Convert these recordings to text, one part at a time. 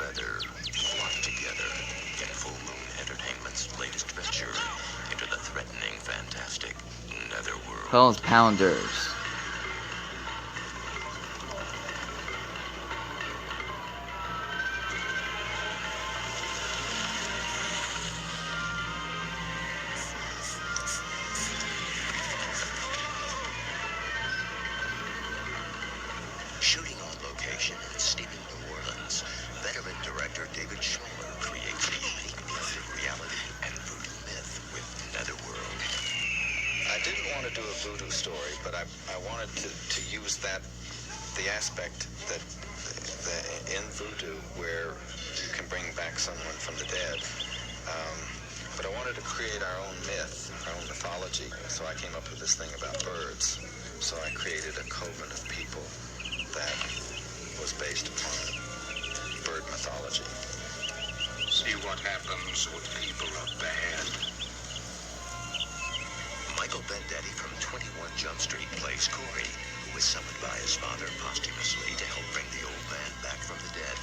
feather flock together in Full Moon Entertainment's latest venture into the threatening, fantastic netherworld. Bones Pounders. Shooting on location in steaming New Orleans, veteran director David Schmoller creates a unique mix of reality and voodoo myth with Netherworld. I didn't want to do a voodoo story, but I wanted to use the aspect that in voodoo where you can bring back someone from the dead. But I wanted to create our own myth, our own mythology. So I came up with this thing about birds. So I created a coven of people that was based upon bird mythology. See what happens when people are bad. Michael Vendetti from 21 Jump Street plays Corey, who was summoned by his father posthumously to help bring the old man back from the dead.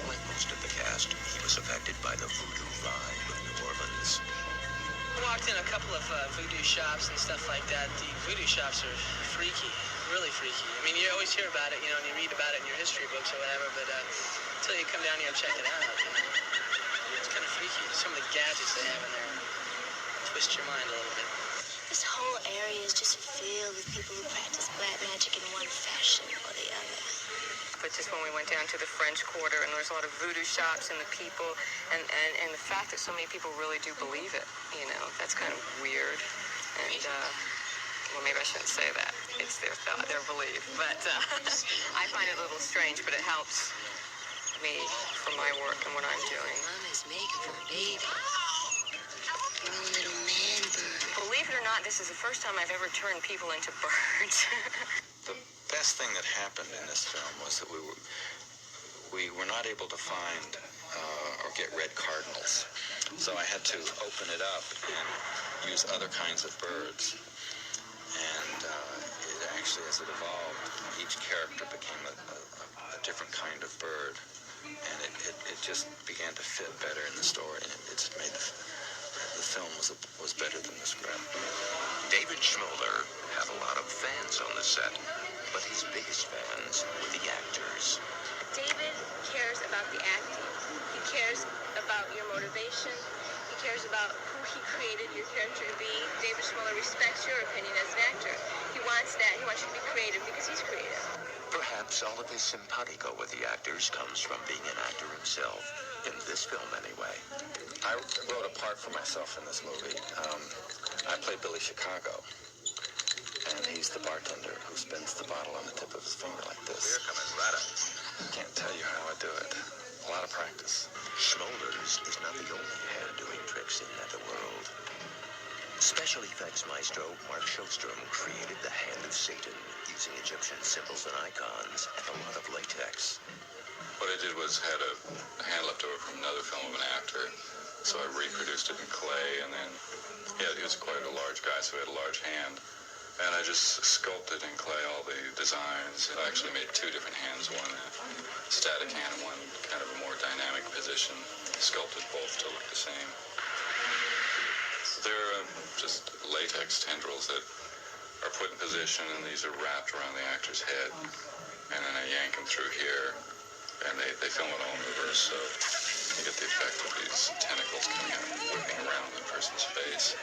Like most of the cast, he was affected by the voodoo vibe of New Orleans. I walked in a couple of voodoo shops and stuff like that. The voodoo shops are freaky, really freaky. I mean, you always hear about it, you know, and you read about it in your history books or whatever, but until you come down here and check it out, you know, it's kind of freaky. Some of the gadgets they have in there twist your mind a little bit. This whole area is just filled with people who practice black magic in one fashion or the other. But just when we went down to the French Quarter and there's a lot of voodoo shops and the people and the fact that so many people really do believe it, you know, that's kind of weird. And, well, maybe I shouldn't say that. It's their belief. But I find it a little strange, but it helps me for my work and what I'm doing. Mama's making for a baby. Your own little man bird. Believe it or not, this is the first time I've ever turned people into birds. The best thing that happened in this film was that we were not able to find or get red cardinals. So I had to open it up and use other kinds of birds. And it actually, as it evolved, each character became a different kind of bird. And it just began to fit better in the story. And it's made the film was better than the script. David Schmoller had a lot of fans on the set, but his biggest fans were the actors. David cares about the acting. He cares about your motivation. He cares about who he created your character to be. David Schmoller respects your opinion as an actor. He wants that. He wants you to be creative because he's creative. Perhaps all of his simpatico with the actors comes from being an actor himself, in this film anyway. I wrote a part for myself in this movie. I played Billy Chicago, and he's the bartender who spins the bottle on the tip of his finger like this. Here comes Rada. Can't tell you how I do it. A lot of practice. Schmoller's is not the only hand doing tricks in Netherworld. Special effects maestro Mark Showstrom created the Hand of Satan using Egyptian symbols and icons and a lot of latex. What I did was had a hand left over from another film of an actor, so I reproduced it in clay, and then, yeah, he was quite a large guy, so he had a large hand, and I just sculpted in clay all the designs. I actually made two different hands, one a static hand and one kind of a more dynamic position, sculpted both to look the same. They're just latex tendrils that are put in position, and these are wrapped around the actor's head, and then I yank them through here, and they film it all in reverse, so you get the effect of these tentacles coming out, whipping around the person's face.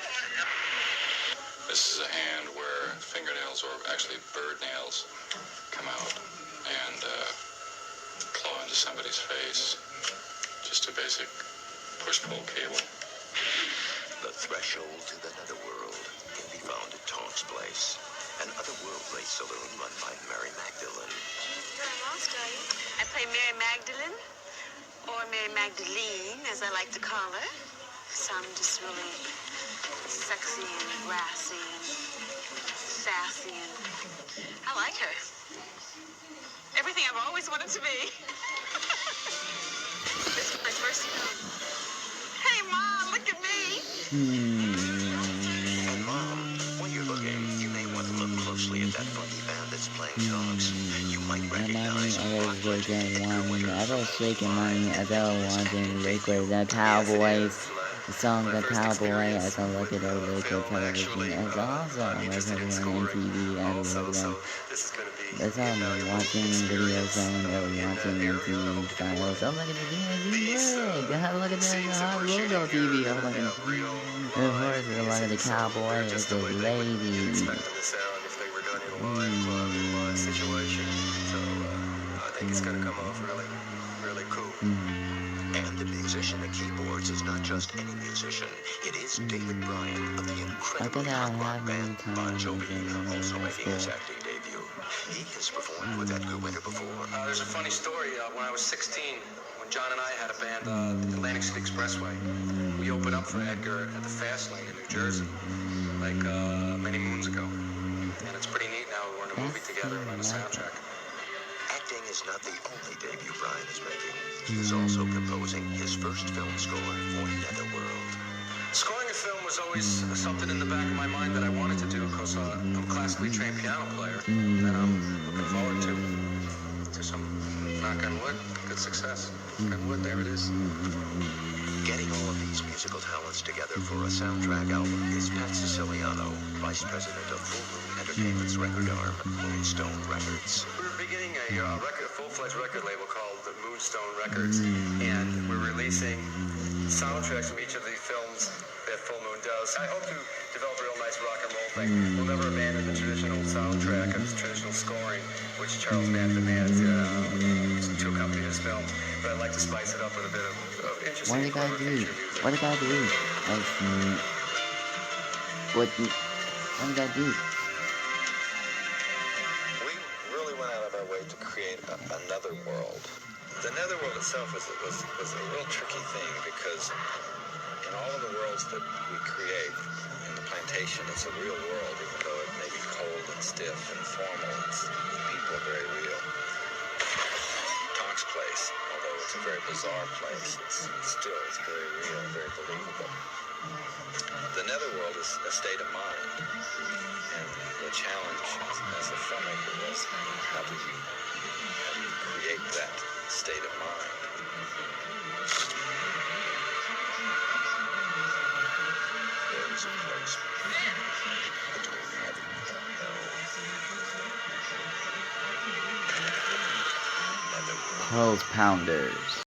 This is a hand where fingernails, or actually bird nails, come out and claw into somebody's face. Just a basic push-pull cable. The threshold to the Netherworld can be found at Tonk's Place, an otherworldly saloon run by Mary Magdalene. You're lost, are you? I play Mary Magdalene, or Mary Magdalene, as I like to call her. Some just really sexy and brassy and sassy, and I like her. Everything I've always wanted to be. This is my first film. Hey, Mom, look at me. And Mom, when you're looking, you may want to look closely at that funky band artists playing songs. You might recognize Money, Hot others Blooded shaking Edgar money, winner others shaking 2005 money, and others making his wanting acting liquid. debut. The Cowboys, the song My The first Cowboy, experience as I look with at our liquid film, television, actually, as also I'm like interested in everyone in scoring TV, as we also, look at so them. this is going to be That's all I'm invaluable watching experience Videozone or in that watching area, and I TV hope you can styles. learn. Oh, look at the DMV These leg. Look at the scenes that hot we're logo shooting here TV. Oh, look at have real of live course, look at music, the so cowboy. they're It's just a the way you'd lady. expect them to sound if they were done in a live club, in a live situation. So I think it's going to come off really, really cool. And the musician at keyboards is not just any musician. It is David Bryan of the incredibly hot rock band Bon Jovi, also making his acting debut. He has performed with Edgar Winter before. There's a funny story. When I was 16, when John and I had a band, the Atlantic City Expressway, we opened up for Edgar at the Fast Lane in New Jersey, like many moons ago. And it's pretty neat now. We're in a movie together and on a soundtrack. Acting is not the only debut Bryan is making. He is also composing his first film score for Netherworld. Scoring a film was always something in the back of my mind that I wanted to do because I'm a classically trained piano player, and I'm looking forward to some, knock on wood, good success. Knock on wood, there it is. Getting all of these musical talents together for a soundtrack album is Pat Siciliano, Vice President of Full Moon Entertainment's record arm, Moonstone Records. We're beginning a full-fledged record label called the Moonstone Records, and we're releasing soundtracks from each of the films that Full Moon does. I hope to develop a real nice rock and roll thing. We'll never abandon the traditional soundtrack and traditional scoring, which Charles Band demands to accompany this film. But I'd like to spice it up with a bit of interesting What did I clever do? feature music. What did I do? What did I do? We really went out of our way to create another world. The netherworld itself was a real tricky thing because in all of the worlds that we create in the plantation, it's a real world, even though it may be cold and stiff and formal. The people are very real. Tonk's place, although it's a very bizarre place, it's very real, very believable. The netherworld is a state of mind, and the challenge as a filmmaker was how do you create that state of mind. There is a place between heaven and hell. Netherworld. Pulse Pounders.